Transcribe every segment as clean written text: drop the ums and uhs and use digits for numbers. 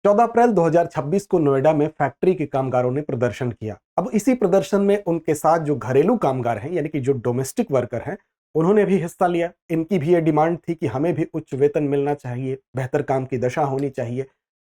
14 अप्रैल 2026 को नोएडा में फैक्ट्री के कामगारों ने प्रदर्शन किया। अब इसी प्रदर्शन में उनके साथ जो घरेलू कामगार हैं, यानी कि जो डोमेस्टिक वर्कर हैं, उन्होंने भी हिस्सा लिया। इनकी भी ये डिमांड थी कि हमें भी उच्च वेतन मिलना चाहिए, बेहतर काम की दशा होनी चाहिए।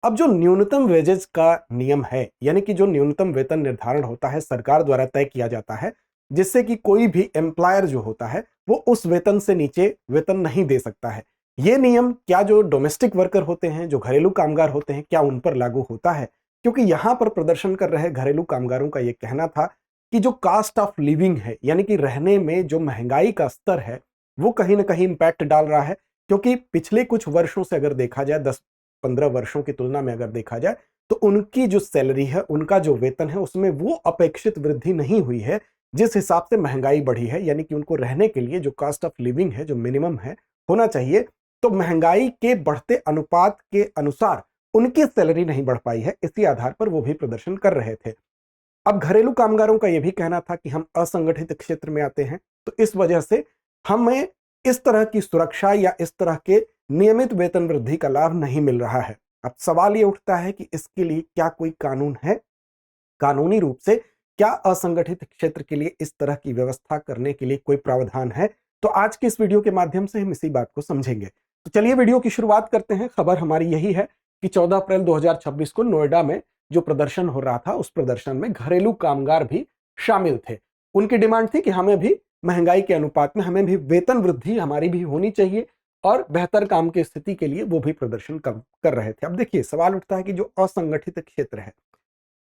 अब जो न्यूनतम वेजेस का नियम है, यानी कि जो न्यूनतम वेतन निर्धारण होता है, सरकार द्वारा तय किया जाता है, जिससे कि कोई भी एम्प्लॉयर जो होता है वो उस वेतन से नीचे वेतन नहीं दे सकता है। ये नियम क्या जो डोमेस्टिक वर्कर होते हैं, जो घरेलू कामगार होते हैं, क्या उन पर लागू होता है? क्योंकि यहां पर प्रदर्शन कर रहे घरेलू कामगारों का यह कहना था कि जो कास्ट ऑफ लिविंग है, यानी कि रहने में जो महंगाई का स्तर है, वो कहीं ना कहीं इंपैक्ट डाल रहा है। क्योंकि पिछले कुछ वर्षों से अगर देखा जाए, 10-15 वर्षों की तुलना में अगर देखा जाए, तो उनकी जो सैलरी है, उनका जो वेतन है, उसमें वो अपेक्षित वृद्धि नहीं हुई है जिस हिसाब से महंगाई बढ़ी है। यानी कि उनको रहने के लिए जो कास्ट ऑफ लिविंग है, जो मिनिमम है होना चाहिए, तो महंगाई के बढ़ते अनुपात के अनुसार उनकी सैलरी नहीं बढ़ पाई है। इसी आधार पर वो भी प्रदर्शन कर रहे थे। अब घरेलू कामगारों का यह भी कहना था कि हम असंगठित क्षेत्र में आते हैं, तो इस वजह से हमें इस तरह की सुरक्षा या इस तरह के नियमित वेतन वृद्धि का लाभ नहीं मिल रहा है। अब सवाल यह उठता है कि इसके लिए क्या कोई कानून है? कानूनी रूप से क्या असंगठित क्षेत्र के लिए इस तरह की व्यवस्था करने के लिए कोई प्रावधान है? तो आज के इस वीडियो के माध्यम से हम इसी बात को समझेंगे। तो चलिए वीडियो की शुरुआत करते हैं। खबर हमारी यही है कि 14 अप्रैल 2026 को नोएडा में जो प्रदर्शन हो रहा था, उस प्रदर्शन में घरेलू कामगार भी शामिल थे। उनकी डिमांड थी कि हमें भी महंगाई के अनुपात में हमें भी वेतन वृद्धि हमारी भी होनी चाहिए, और बेहतर काम की स्थिति के लिए वो भी प्रदर्शन कर रहे थे। अब देखिए, सवाल उठता है कि जो असंगठित क्षेत्र है,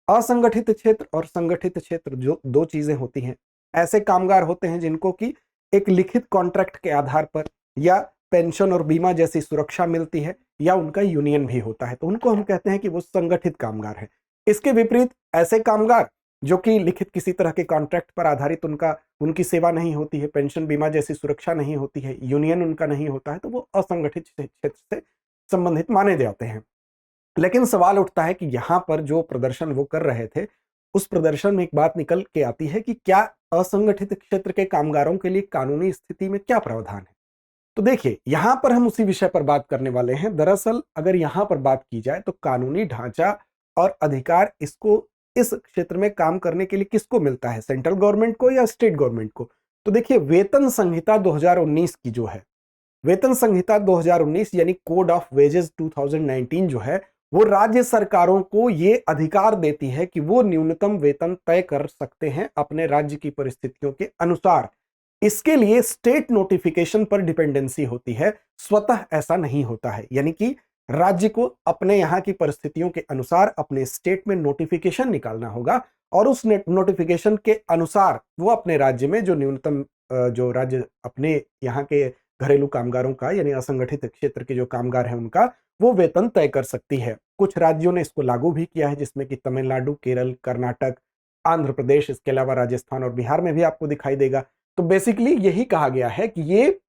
असंगठित क्षेत्र और संगठित क्षेत्र जो दो चीजें होती हैं। ऐसे कामगार होते हैं जिनको कि एक लिखित कॉन्ट्रैक्ट के आधार पर या पेंशन और बीमा जैसी सुरक्षा मिलती है, या उनका यूनियन भी होता है, तो उनको हम कहते हैं कि वो संगठित कामगार हैं। इसके विपरीत ऐसे कामगार जो कि लिखित किसी तरह के कॉन्ट्रैक्ट पर आधारित उनकी सेवा नहीं होती है, पेंशन बीमा जैसी सुरक्षा नहीं होती है, यूनियन उनका नहीं होता है, तो वो असंगठित क्षेत्र से संबंधित माने जाते हैं। लेकिन सवाल उठता है कि यहां पर जो प्रदर्शन वो कर रहे थे, उस प्रदर्शन में एक बात निकल के आती है कि क्या असंगठित क्षेत्र के कामगारों के लिए कानूनी स्थिति में क्या प्रावधान है? तो देखिए, यहां पर हम उसी विषय पर बात करने वाले हैं। दरअसल अगर यहां पर बात की जाए तो कानूनी ढांचा और अधिकार इसको इस क्षेत्र में काम करने के लिए किसको मिलता है? सेंट्रल गवर्नमेंट को या स्टेट गवर्नमेंट को? तो देखिए, वेतन संहिता 2019 की जो है, वेतन संहिता 2019 यानी कोड ऑफ वेजेस 2019 जो है, वो राज्य सरकारों को ये अधिकार देती है कि वो न्यूनतम वेतन तय कर सकते हैं अपने राज्य की परिस्थितियों के अनुसार। इसके लिए स्टेट नोटिफिकेशन पर डिपेंडेंसी होती है, स्वतः ऐसा नहीं होता है। यानी कि राज्य को अपने यहाँ की परिस्थितियों के अनुसार अपने स्टेट में नोटिफिकेशन निकालना होगा, और उस नोटिफिकेशन के अनुसार वो अपने राज्य में जो न्यूनतम जो राज्य अपने यहाँ के घरेलू कामगारों का, यानी असंगठित क्षेत्र के जो कामगार हैं उनका, वो वेतन तय कर सकती है। कुछ राज्यों ने इसको लागू भी किया है, जिसमें कि तमिलनाडु, केरल, कर्नाटक, आंध्र प्रदेश, इसके अलावा राजस्थान और बिहार में भी आपको दिखाई देगा। तो बेसिकली यही कहा गया है कि ये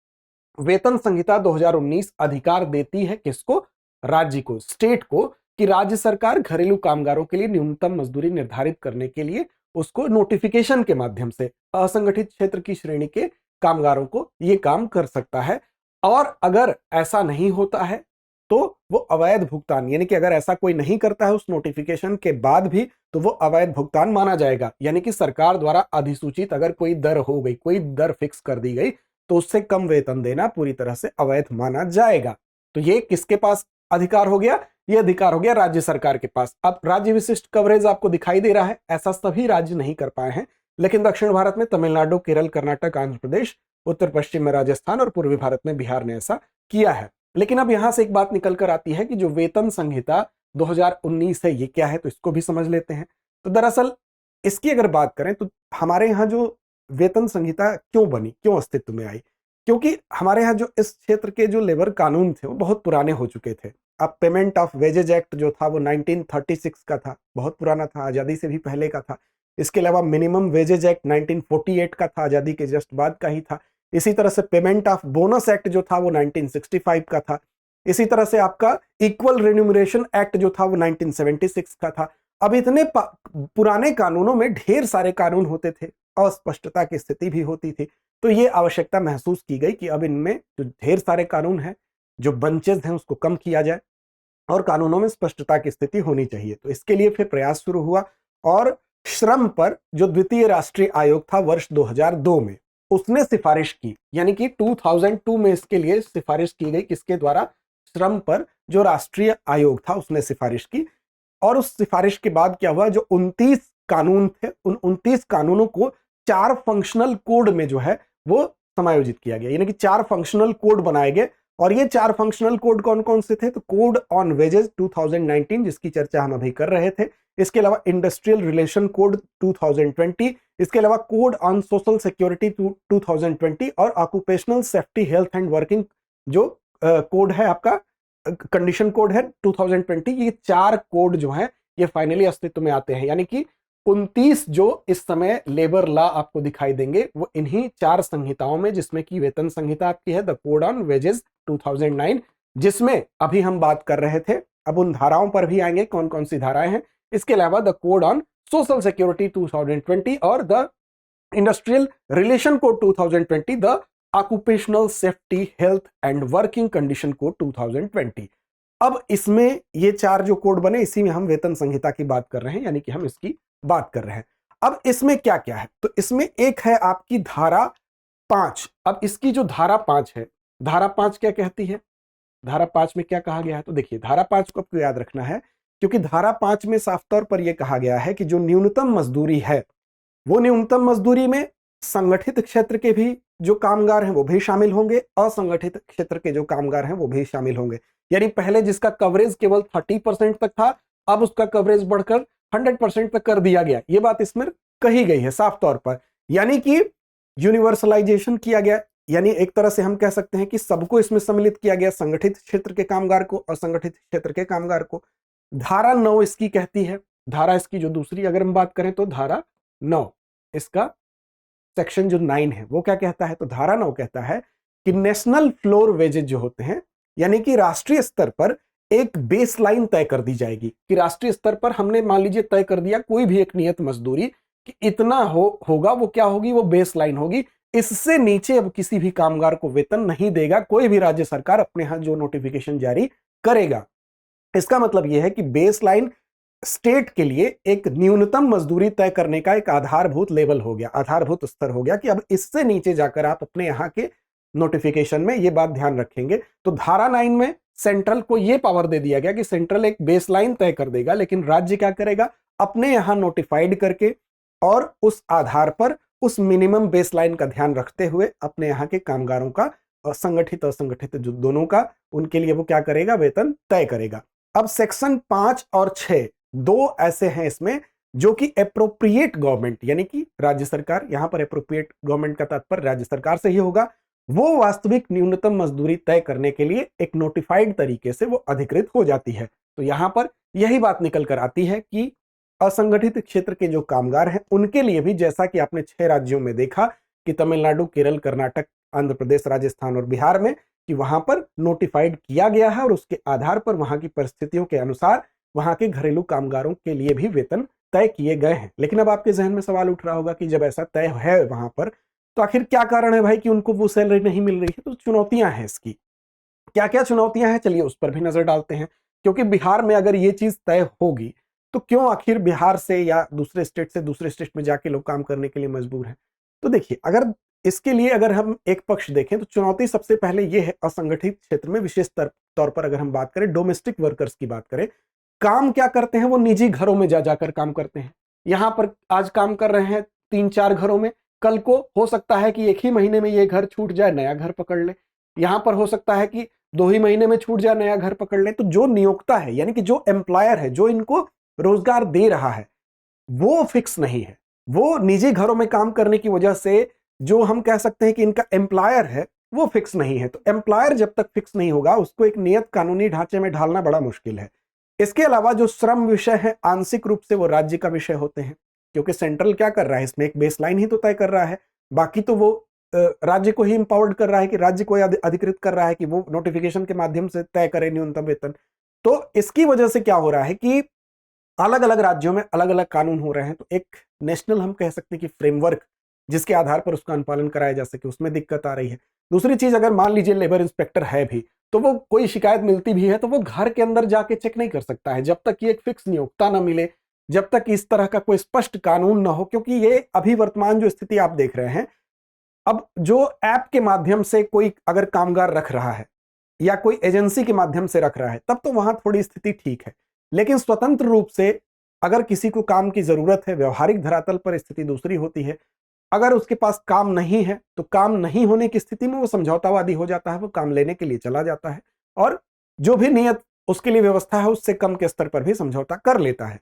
वेतन संहिता 2019 अधिकार देती है किसको? राज्य को, स्टेट को, कि राज्य सरकार घरेलू कामगारों के लिए न्यूनतम मजदूरी निर्धारित करने के लिए उसको नोटिफिकेशन के माध्यम से असंगठित क्षेत्र की श्रेणी के कामगारों को ये काम कर सकता है। और अगर ऐसा नहीं होता है तो वो अवैध भुगतान, यानी कि अगर ऐसा कोई नहीं करता है उस नोटिफिकेशन के बाद भी, तो वो अवैध भुगतान माना जाएगा। यानी कि सरकार द्वारा अधिसूचित अगर कोई दर हो गई, कोई दर फिक्स कर दी गई, तो उससे कम वेतन देना पूरी तरह से अवैध माना जाएगा। तो ये किसके पास अधिकार हो गया? ये अधिकार हो गया राज्य सरकार के पास। अब राज्य विशिष्ट कवरेज आपको दिखाई दे रहा है, ऐसा सभी राज्य नहीं कर पाए हैं, लेकिन दक्षिण भारत में तमिलनाडु, केरल, कर्नाटक, आंध्र प्रदेश, उत्तर पश्चिम में राजस्थान और पूर्वी भारत में बिहार ने ऐसा किया है। लेकिन अब यहां से एक बात निकल कर आती है कि जो वेतन संहिता 2019 है, ये क्या है? तो इसको भी समझ लेते हैं। तो दरअसल इसकी अगर बात करें तो हमारे यहाँ जो वेतन संहिता क्यों बनी, क्यों अस्तित्व में आई? क्योंकि हमारे यहाँ जो इस क्षेत्र के जो लेबर कानून थे वो बहुत पुराने हो चुके थे। अब पेमेंट ऑफ वेजेज एक्ट जो था वो 1936 का था, बहुत पुराना था, आजादी से भी पहले का था। इसके अलावा मिनिमम वेजेज एक्ट 1948 का था, आजादी के जस्ट बाद का ही था। इसी तरह से पेमेंट ऑफ बोनस एक्ट जो था वो 1965 का था। इसी तरह से आपका इक्वल रेन्यूमरेशन एक्ट जो था वो 1976 का था। अब इतने पुराने कानूनों में ढेर सारे कानून होते थे, अस्पष्टता की स्थिति भी होती थी। तो ये आवश्यकता महसूस की गई कि अब इनमें जो ढेर सारे कानून हैं, जो बंचेस हैं, उसको कम किया जाए। और कानूनों में स्पष्टता की स्थिति होनी चाहिए। तो इसके लिए फिर प्रयास शुरू हुआ और श्रम पर जो द्वितीय राष्ट्रीय आयोग था वर्ष 2002 में, उसने सिफारिश की, यानी कि 2002 में इसके लिए सिफारिश की गई, किसके द्वारा? श्रम पर जो राष्ट्रीय आयोग था उसने सिफारिश की। और उस सिफारिश के बाद क्या हुआ, जो 29 कानून थे उन 29 कानूनों को 4 फंक्शनल कोड में जो है वो समायोजित किया गया, यानी कि 4 फंक्शनल कोड बनाए गए। और ये 4 फंक्शनल कोड कौन कौन से थे? तो कोड ऑन वेजेस 2019, जिसकी चर्चा हम अभी कर रहे थे, इसके अलावा इंडस्ट्रियल रिलेशन कोड 2020, इसके अलावा कोड ऑन सोशल सिक्योरिटी 2020 और occupational safety health and working जो कोड है आपका, कंडीशन कोड है 2020। ये 4 कोड जो है ये फाइनली अस्तित्व में आते हैं, यानी कि 29 जो इस समय लेबर लॉ आपको दिखाई देंगे वो इन्हीं 4 संहिताओं में, जिसमें कि वेतन संहिता आपकी है द कोड ऑन वेजेस 2009, जिसमें अभी हम बात कर रहे थे। अब उन धाराओं पर भी आएंगे, कौन कौन सी धाराएं हैं। इसके अलावा the code on social security 2020 और the industrial relation code 2020, the occupational safety health and working condition code 2020। अब इसमें ये 4 जो कोड बने, इसी में हम वेतन संहिता की बात कर रहे हैं, यानी कि हम इसकी बात कर रहे हैं। अब इसमें क्या क्या है? तो इसमें एक है आपकी धारा 5। अब इसकी जो धारा 5 है, धारा 5 क्या कहती है? धारा 5 में क्या कहा गया है? तो देखिए, धारा 5 को आपको याद रखना है, क्योंकि धारा 5 में साफ तौर पर यह कहा गया है कि जो न्यूनतम मजदूरी है, वो न्यूनतम मजदूरी में संगठित क्षेत्र के भी जो कामगार हैं वो भी शामिल होंगे, असंगठित क्षेत्र के जो कामगार हैं वो भी शामिल होंगे। यानी पहले जिसका कवरेज केवल 30% तक था, अब उसका कवरेज बढ़कर 100% तक कर दिया गया। ये बात इसमें कही गई है साफ तौर पर, यानी कि यूनिवर्सलाइजेशन किया गया। यानी एक तरह से हम कह सकते हैं कि सबको इसमें सम्मिलित किया गया, संगठित क्षेत्र के कामगार को, असंगठित क्षेत्र के कामगार को। धारा 9 इसकी कहती है, धारा इसकी जो दूसरी अगर हम बात करें तो धारा 9, इसका सेक्शन जो 9 है वो क्या कहता है? तो धारा 9 कहता है कि नेशनल फ्लोर वेजेज जो होते हैं, यानी कि राष्ट्रीय स्तर पर एक बेस लाइन तय कर दी जाएगी, कि राष्ट्रीय स्तर पर हमने मान लीजिए तय कर दिया कोई भी एक नियत मजदूरी कि इतना होगा, वो क्या होगी? वो बेस लाइन होगी। इससे नीचे अब किसी भी कामगार को वेतन नहीं देगा कोई भी राज्य सरकार अपने यहां जो नोटिफिकेशन जारी करेगा। इसका मतलब यह है कि बेस लाइन स्टेट के लिए एक न्यूनतम मजदूरी तय करने का एक आधारभूत लेवल हो गया, आधारभूत स्तर हो गया, कि अब इससे नीचे जाकर आप अपने यहाँ के नोटिफिकेशन में ये बात ध्यान रखेंगे। तो धारा 9 में सेंट्रल को ये पावर दे दिया गया कि सेंट्रल एक बेसलाइन तय कर देगा, लेकिन राज्य क्या करेगा? अपने यहाँ नोटिफाइड करके और उस आधार पर उस मिनिमम बेसलाइन का ध्यान रखते हुए अपने यहाँ के कामगारों का, संगठित असंगठित जो दोनों का, उनके लिए वो क्या करेगा? वेतन तय करेगा। अब सेक्शन 5 और 6 दो ऐसे हैं इसमें जो कि एप्रोप्रिएट गवर्नमेंट, यानी कि राज्य सरकार, यहां पर एप्रोप्रिएट गवर्नमेंट का तात्पर्य राज्य सरकार से ही होगा, वो वास्तविक न्यूनतम मजदूरी तय करने के लिए एक नोटिफाइड तरीके से वो अधिकृत हो जाती है। तो यहां पर यही बात निकल कर आती है कि असंगठित क्षेत्र के जो कामगार हैं उनके लिए भी, जैसा कि आपने 6 राज्यों में देखा कि तमिलनाडु, केरल, कर्नाटक, आंध्र प्रदेश, राजस्थान और बिहार में, कि वहां पर नोटिफाइड किया गया है और उसके आधार पर वहां की परिस्थितियों के अनुसार वहां के घरेलू कामगारों के लिए भी वेतन तय किए गए हैं। लेकिन अब आपके जहन में सवाल उठ रहा होगा कि जब ऐसा तय है वहां पर, तो आखिर क्या कारण है भाई कि उनको वो सैलरी नहीं मिल रही है? तो चुनौतियां हैं इसकी। क्या क्या चुनौतियां हैं, चलिए उस पर भी नजर डालते हैं। क्योंकि बिहार में अगर ये चीज तय होगी तो क्यों आखिर बिहार से या दूसरे स्टेट से दूसरे स्टेट में जाके लोग काम करने के लिए मजबूर हैं? तो देखिए, अगर इसके लिए अगर हम एक पक्ष देखें तो चुनौती सबसे पहले ये है, असंगठित क्षेत्र में विशेष तौर पर अगर हम बात करें, डोमेस्टिक वर्कर्स की बात करें, काम क्या करते हैं? वो निजी घरों में जा जाकर काम करते हैं। यहां पर आज काम कर रहे हैं 3-4 घरों में, कल को हो सकता है कि एक ही महीने में ये घर छूट जाए, नया घर पकड़ ले। यहां पर हो सकता है कि 2 ही महीने में छूट जाए, नया घर पकड़ ले। तो जो नियोक्ता है, यानी कि जो एम्प्लॉयर है, जो इनको रोजगार दे रहा है, वो फिक्स नहीं है। वो निजी घरों में काम करने की वजह से जो हम कह सकते हैं कि इनका एम्प्लॉयर है, वो फिक्स नहीं है। तो एम्प्लॉयर जब तक फिक्स नहीं होगा, उसको एक नियत कानूनी ढांचे में ढालना बड़ा मुश्किल है। इसके अलावा जो श्रम विषय है, आंशिक रूप से वो राज्य का विषय होते हैं, क्योंकि सेंट्रल क्या कर रहा है? इसमें एक बेसलाइन ही तो तय कर रहा है, बाकी तो वो राज्य को ही इंपावर्ड कर रहा है, कि राज्य को अधिकृत कर रहा है कि वो नोटिफिकेशन के माध्यम से तय करे न्यूनतम वेतन। तो इसकी वजह से क्या हो रहा है कि अलग अलग राज्यों में अलग अलग कानून हो रहे हैं। तो एक नेशनल हम कह सकते हैं कि फ्रेमवर्क, जिसके आधार पर उसका अनुपालन कराया जा सके, उसमें दिक्कत आ रही है। दूसरी चीज, अगर मान लीजिए लेबर इंस्पेक्टर है भी, तो वो कोई शिकायत मिलती भी है तो वो घर के अंदर जाके चेक नहीं कर सकता है जब तक ये एक फिक्स नियोक्ता ना मिले, जब तक इस तरह का कोई स्पष्ट कानून ना हो। क्योंकि ये अभी वर्तमान जो स्थिति आप देख रहे हैं, अब जो ऐप के माध्यम से कोई अगर कामगार रख रहा है या कोई एजेंसी के माध्यम से रख रहा है तब तो वहां थोड़ी स्थिति ठीक है, लेकिन स्वतंत्र रूप से अगर किसी को काम की जरूरत है, व्यवहारिक धरातल पर स्थिति दूसरी होती है। अगर उसके पास काम नहीं है तो काम नहीं होने की स्थिति में वो समझौतावादी हो जाता है, वो काम लेने के लिए चला जाता है और जो भी नियत उसके लिए व्यवस्था है उससे कम के स्तर पर भी समझौता कर लेता है।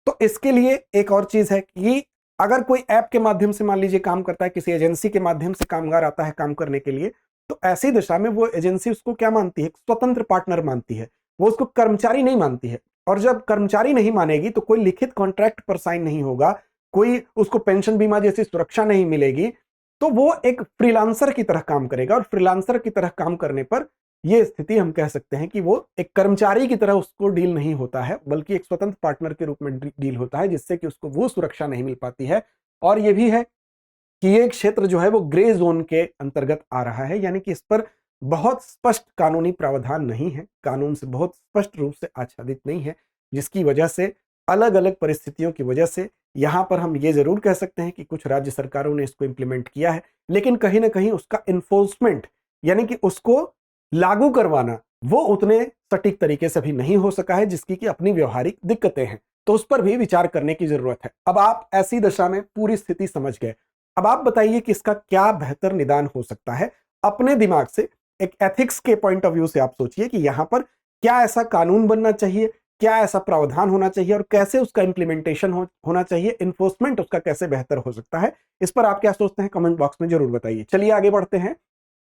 तो इसके लिए एक और चीज है कि अगर कोई ऐप के माध्यम से मान लीजिए काम करता है, किसी एजेंसी के माध्यम से कामगार आता है काम करने के लिए, तो ऐसी दिशा में वो एजेंसी उसको क्या मानती है, स्वतंत्र पार्टनर मानती है, वो उसको कर्मचारी नहीं मानती है। और जब कर्मचारी नहीं मानेगी तो कोई लिखित कॉन्ट्रैक्ट पर साइन नहीं होगा, कोई उसको पेंशन बीमा जैसी सुरक्षा नहीं मिलेगी, तो वो एक फ्रीलांसर की तरह काम करेगा। और फ्रीलांसर की तरह काम करने पर यह स्थिति हम कह सकते हैं कि वो एक कर्मचारी की तरह उसको डील नहीं होता है, बल्कि एक स्वतंत्र पार्टनर के रूप में डील होता है, जिससे कि उसको वो सुरक्षा नहीं मिल पाती है। और ये भी है कि ये क्षेत्र जो है वो ग्रे जोन के अंतर्गत आ रहा है, यानी कि इस पर बहुत स्पष्ट कानूनी प्रावधान नहीं है, कानून से बहुत स्पष्ट रूप से आच्छादित नहीं है, जिसकी वजह से अलग अलग परिस्थितियों की वजह से यहां पर हम ये जरूर कह सकते हैं कि कुछ राज्य सरकारों ने इसको इंप्लीमेंट किया है, लेकिन कहीं ना कहीं उसका इन्फोर्समेंट यानी कि उसको लागू करवाना वो उतने सटीक तरीके से भी नहीं हो सका है, जिसकी कि अपनी व्यवहारिक दिक्कतें हैं। तो उस पर भी विचार करने की जरूरत है। अब आप ऐसी दशा में पूरी स्थिति समझ गए, अब आप बताइए कि इसका क्या बेहतर निदान हो सकता है। अपने दिमाग से एक एथिक्स के पॉइंट ऑफ व्यू से आप सोचिए कि यहां पर क्या ऐसा कानून बनना चाहिए, क्या ऐसा प्रावधान होना चाहिए और कैसे उसका इंप्लीमेंटेशन होना चाहिए, इन्फोर्समेंट उसका कैसे बेहतर हो सकता है। इस पर आप क्या सोचते हैं कमेंट बॉक्स में जरूर बताइए। चलिए आगे बढ़ते हैं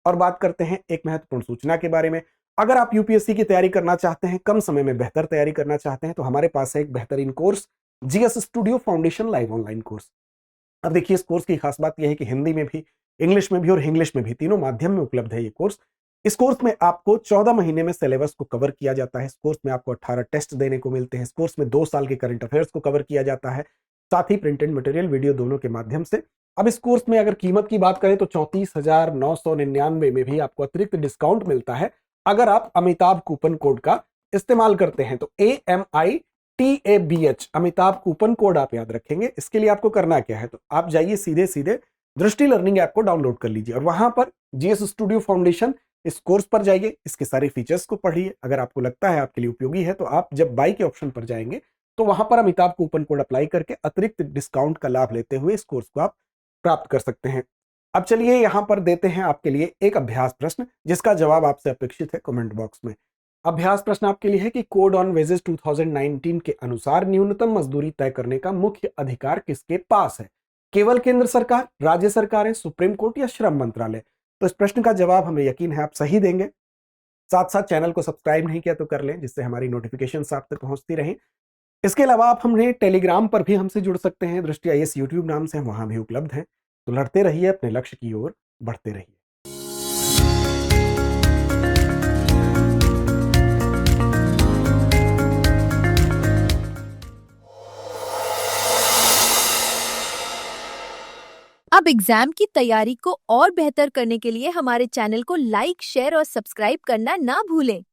और बात करते हैं एक महत्वपूर्ण सूचना के बारे में। अगर आप यूपीएससी की तैयारी करना चाहते हैं, कम समय में बेहतर तैयारी करना चाहते हैं, तो हमारे पास है एक बेहतरीन course, GS studio foundation live online course. अब देखिए इस कोर्स की खास बात यह है कि हिंदी में भी, इंग्लिश में भी और इंग्लिश में भी, तीनों माध्यम में उपलब्ध है ये कोर्स। इस कोर्स में आपको 14 महीने में सिलेबस को कवर किया जाता है। इस कोर्स में आपको 18 टेस्ट देने को मिलते हैं। इस कोर्स में 2 साल के करंट अफेयर्स को कवर किया जाता है, साथ ही प्रिंटेड मटेरियल, वीडियो दोनों के माध्यम से। अब इस कोर्स में अगर कीमत की बात करें तो 34,999 में भी आपको अतिरिक्त डिस्काउंट मिलता है अगर आप अमिताभ कूपन कोड का इस्तेमाल करते हैं। तो AMITABH अमिताभ कूपन कोड आप याद रखेंगे। इसके लिए आपको करना क्या है, तो आप जाइए सीधे सीधे दृष्टि लर्निंग ऐप को डाउनलोड कर लीजिए और वहां पर जीएस स्टूडियो फाउंडेशन इस कोर्स पर जाइए, इसके सारे फीचर्स को पढ़िए। अगर आपको लगता है आपके लिए उपयोगी है तो आप जब बाई के ऑप्शन पर जाएंगे तो वहां पर अमिताभ कूपन कोड अप्लाई करके अतिरिक्त डिस्काउंट का लाभ लेते हुए इस कोर्स को आप प्राप्त कर सकते हैं। अब चलिए यहां पर देते हैं आपके लिए एक अभ्यास प्रश्न, जिसका जवाब आपसे अपेक्षित है कमेंट बॉक्स में। अभ्यास प्रश्न आपके लिए है कि कोड ऑन वेजेस 2019 के अनुसार न्यूनतम मजदूरी तय करने का मुख्य अधिकार किसके पास है? केवल केंद्र सरकार, राज्य सरकार है, सुप्रीम कोर्ट या श्रम मंत्रालय? तो इस प्रश्न का जवाब हमें यकीन है आप सही देंगे। साथ साथ चैनल को सब्सक्राइब नहीं किया तो कर लें, जिससे हमारी नोटिफिकेशन आप तक पहुंचती रहें। इसके अलावा आप हमने टेलीग्राम पर भी हमसे जुड़ सकते हैं, दृष्टि आईएएस यूट्यूब नाम से हम वहां भी उपलब्ध हैं। तो लड़ते रहिए, अपने लक्ष्य की ओर बढ़ते रहिए। अब एग्जाम की तैयारी को और बेहतर करने के लिए हमारे चैनल को लाइक, शेयर और सब्सक्राइब करना ना भूलें।